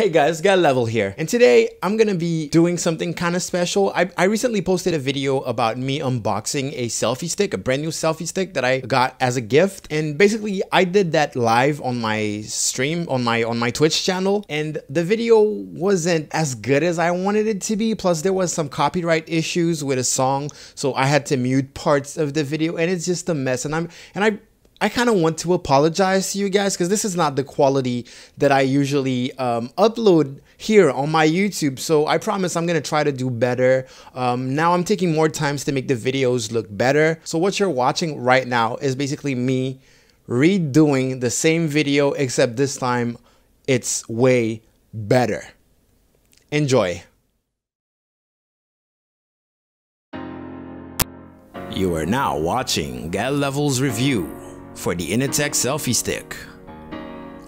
Hey guys, got Level here, and today I'm gonna be doing something kind of special. I recently posted a video about me unboxing a selfie stick, a brand new selfie stick that I got as a gift, and basically I did that live on my stream on my Twitch channel, and the video wasn't as good as I wanted it to be. Plus there was some copyright issues with a song, so I had to mute parts of the video, and it's just a mess. I kind of want to apologize to you guys because this is not the quality that I usually upload here on my YouTube. So I promise I'm going to try to do better. Now I'm taking more times to make the videos look better. So what you're watching right now is basically me redoing the same video, except this time it's way better. Enjoy. You are now watching Get Level's review for the Inateck selfie stick.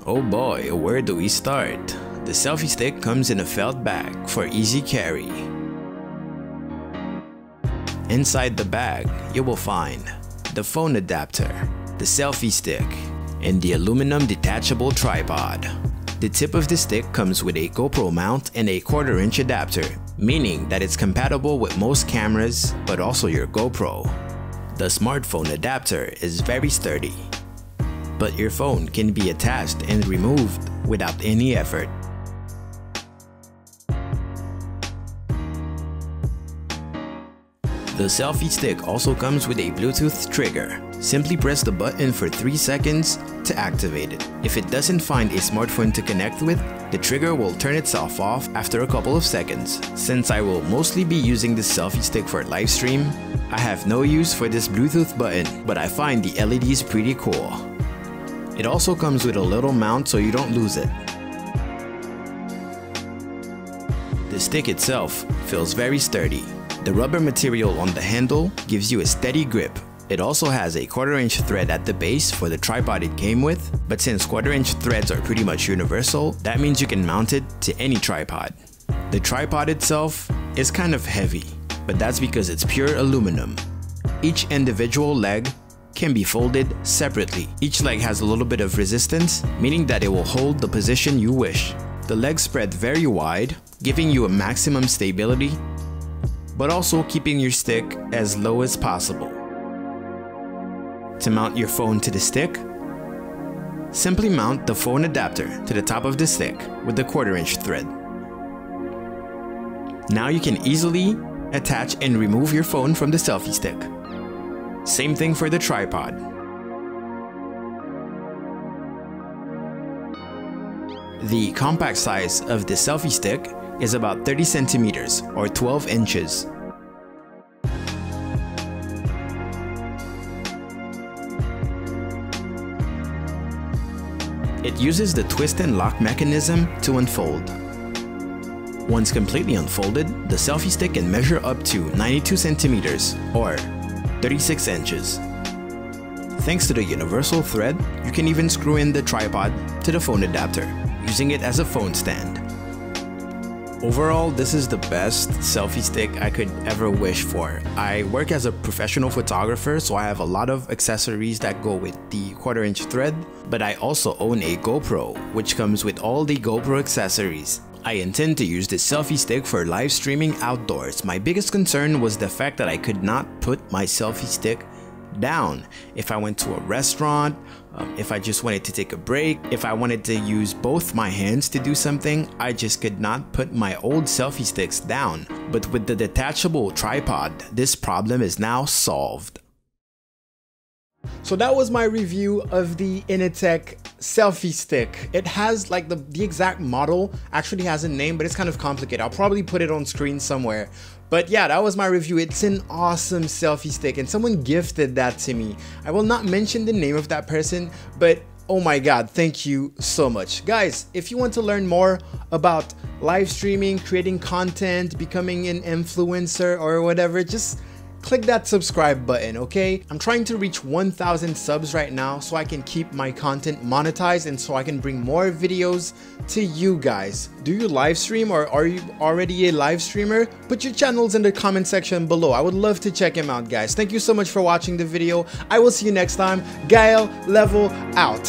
Oh boy, where do we start? The selfie stick comes in a felt bag for easy carry. Inside the bag, you will find the phone adapter, the selfie stick, and the aluminum detachable tripod. The tip of the stick comes with a GoPro mount and a 1/4" adapter, meaning that it's compatible with most cameras, but also your GoPro. The smartphone adapter is very sturdy, but your phone can be attached and removed without any effort. The selfie stick also comes with a Bluetooth trigger. Simply press the button for 3 seconds to activate it. If it doesn't find a smartphone to connect with, the trigger will turn itself off after a couple of seconds. Since I will mostly be using this selfie stick for live stream, I have no use for this Bluetooth button, but I find the LEDs pretty cool. It also comes with a little mount so you don't lose it. The stick itself feels very sturdy. The rubber material on the handle gives you a steady grip. It also has a 1/4" thread at the base for the tripod it came with, but since 1/4" threads are pretty much universal, that means you can mount it to any tripod. The tripod itself is kind of heavy, but that's because it's pure aluminum. Each individual leg can be folded separately. Each leg has a little bit of resistance, meaning that it will hold the position you wish. The legs spread very wide, giving you a maximum stability, but also keeping your stick as low as possible. To mount your phone to the stick, simply mount the phone adapter to the top of the stick with the 1/4" thread. Now you can easily attach and remove your phone from the selfie stick. Same thing for the tripod. The compact size of the selfie stick is about 30 centimeters or 12 inches. It uses the twist and lock mechanism to unfold. Once completely unfolded, the selfie stick can measure up to 92 centimeters or 36 inches. Thanks to the universal thread, you can even screw in the tripod to the phone adapter, using it as a phone stand. Overall, this is the best selfie stick I could ever wish for. I work as a professional photographer, so I have a lot of accessories that go with the 1/4" thread, but I also own a GoPro, which comes with all the GoPro accessories. I intend to use this selfie stick for live streaming outdoors. My biggest concern was the fact that I could not put my selfie stick down. If I went to a restaurant, if I just wanted to take a break, if I wanted to use both my hands to do something, I just could not put my old selfie sticks down. But with the detachable tripod, this problem is now solved. So that was my review of the Inateck selfie stick. It has like the exact model actually has a name, but it's kind of complicated. I'll probably put it on screen somewhere. But yeah, that was my review. It's an awesome selfie stick and someone gifted that to me. I will not mention the name of that person, but oh my god, thank you so much. Guys, if you want to learn more about live streaming, creating content, becoming an influencer or whatever, just click that subscribe button, okay? I'm trying to reach 1,000 subs right now so I can keep my content monetized and so I can bring more videos to you guys. Do you live stream or are you already a live streamer? Put your channels in the comment section below. I would love to check them out, guys. Thank you so much for watching the video. I will see you next time. Gael Level out.